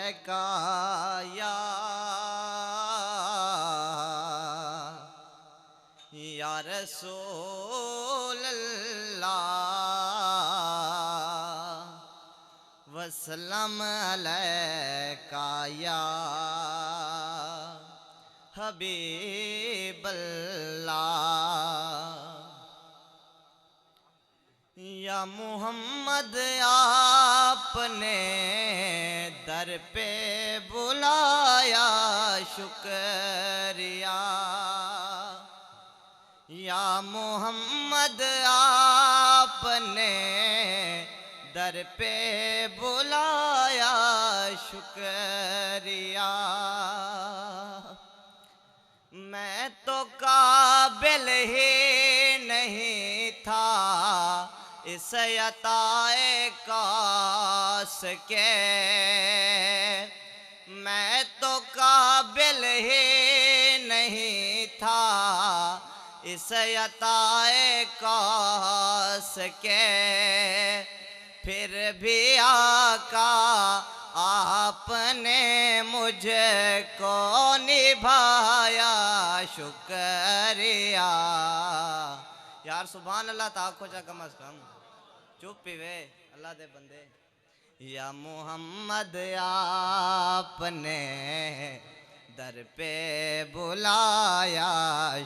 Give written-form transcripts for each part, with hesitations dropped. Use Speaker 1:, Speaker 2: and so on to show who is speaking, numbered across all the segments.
Speaker 1: अलैका या रसूल अल्लाह वसल्लम अलैका या हबीब अल्लाह। या मुहम्मद आपने दर पे बुलाया शुक्रिया। या मोहम्मद आपने दर पे बुलाया शुक्रिया। मैं तो काबिल ही नहीं था इस अताए कास के। मैं तो काबिल ही नहीं था इस अताए कास के। फिर भी आका आपने मुझको निभाया शुक्रिया। यार सुभान अल्लाह ताको चा कम अज कम चुप पीवे अल्लाह दे बंदे। या मोहम्मद आपने दर पे बुलाया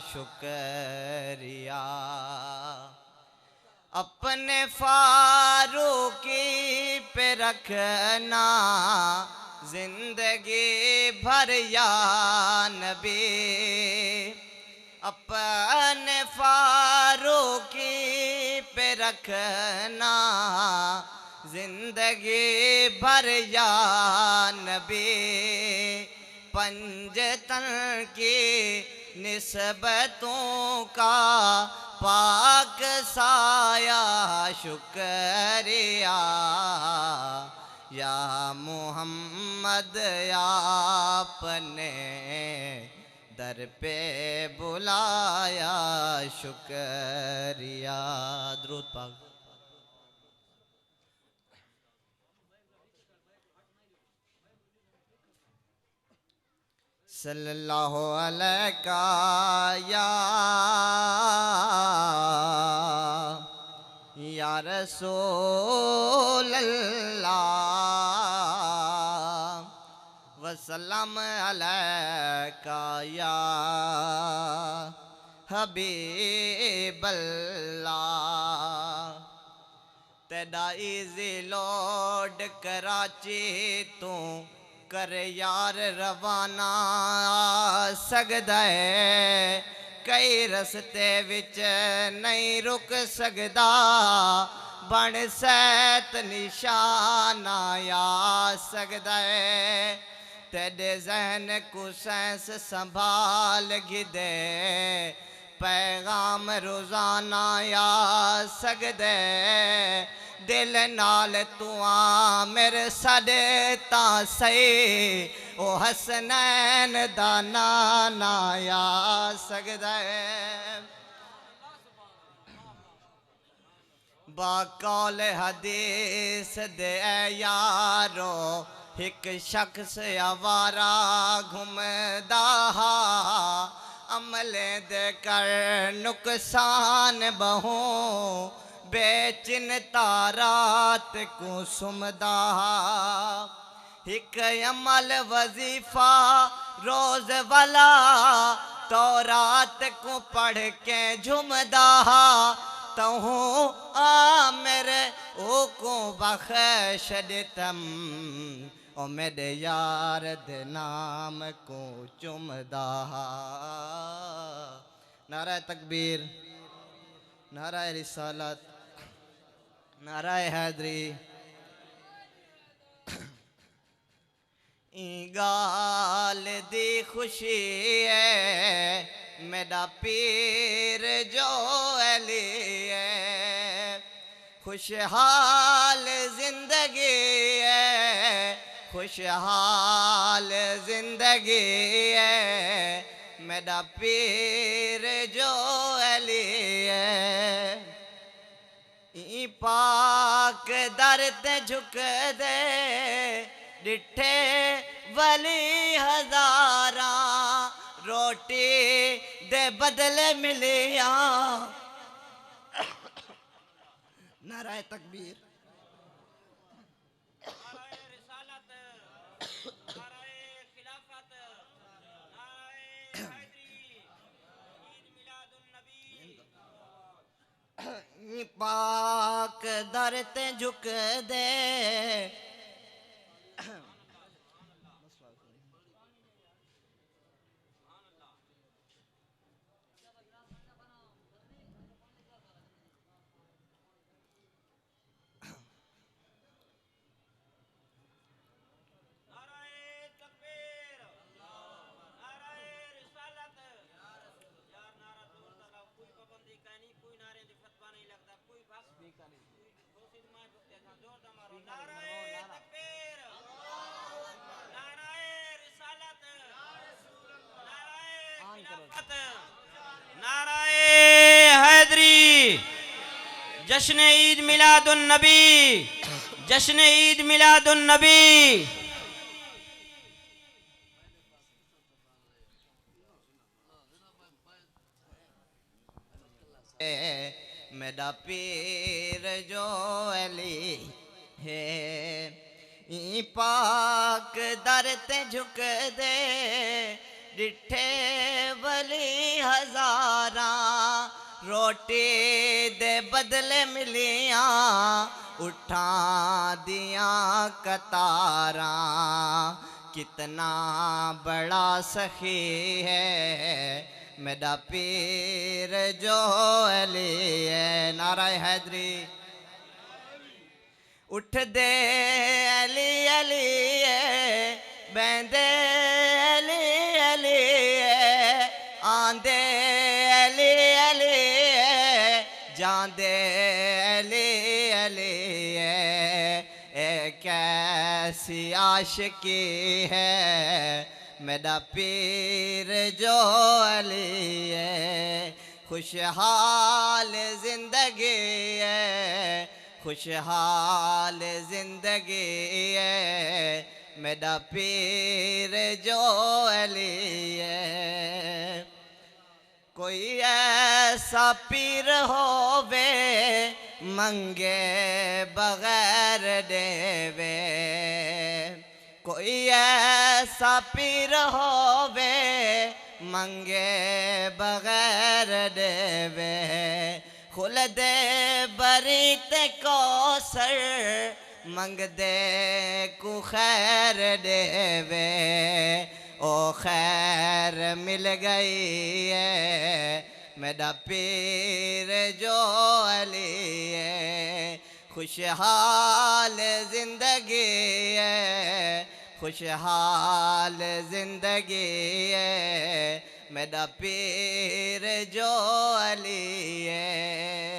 Speaker 1: शुक्रिया। अपने फारूकी पे रखना जिंदगी भर या नबी। अपने फारूकी पे रखना जिंदगी भर या नबी। पंजतन की निस्बतों का पाक साया शुक्रिया। या मोहम्मद आपने दर पे बुलाया शुक्रिया। दुरूद पाक। सल्लल्लाहु अलैका या रसूल अल्लाह वसल्लम अलैका या हबीब अल्लाह। तेरा इजी लोड कराची तू कर यार रवाना सकदा है। कई रस्ते विच नहीं रुक सकदा बन सैत निशाना आ सकदा है। तेरे जहन को सैंस संभाल गिदे पैगाम रोजाना आ सकदे। दिल नाल तू आ मेरे साडे ता सही ओ हसनैन दा नाना आ सकदा है। बाकौल हदीस दे यारो एक शख्स आवारा घुमदा हा। अमले दे कर नुकसान बहु बेचिंता रात को सुमदा। एक अमल वजीफा रोज वाला तो रात को पढ़ के झुमदा। तहु आ मेरे ओ को बख्श देतम ओ मेरे यार दे नाम को चुमदा। नारा तकबीर, नारा रिसालत, नारा हैदरी। गाल दी खुशी है मेरा पीर जो अली है। खुशहाल जिंदगी है खुशहाल जिंदगी है मेरा पीर जो अली है। पाक दर ते झुक दे डिठे वली हजारा रोटी दे बदले मिलिया। नाराए तकबीर। पाक दर ते झुक दे
Speaker 2: नाराए हैदरी। जश्न ईद मिलादुन नबी, जश्न ईद मिलादुन नबी।
Speaker 1: मेरा पीर जो अली है ई पाक दर ते झुक दे डिठे वली हजारा रोटी दे बदले मिलिया उठा दिया कतारा। कितना बड़ा सखी है मेरा पीर जो अली है। नाराए हैदरी। उठ दे अली अली बैंदे अली अली आंदे अली अली जांदे अली अली। कैसी आशिकी है मेरा पीर जो अली है। खुशहाल जिंदगी है, खुशहाल जिंदगी है मेरा पीर जो अली है। कोई ऐसा पीर होवे मंगे बगैर देवे, कोई ऐसा पीर होवे मंगे बगैर देवे। खुल दे बरी ते कौसर मंग दे को खैर देवे। ओ खैर मिल गई है मेरा पीर जो अली है। खुशहाल जिंदगी है, खुशहाल जिंदगी है मेरा पीर जो अली है।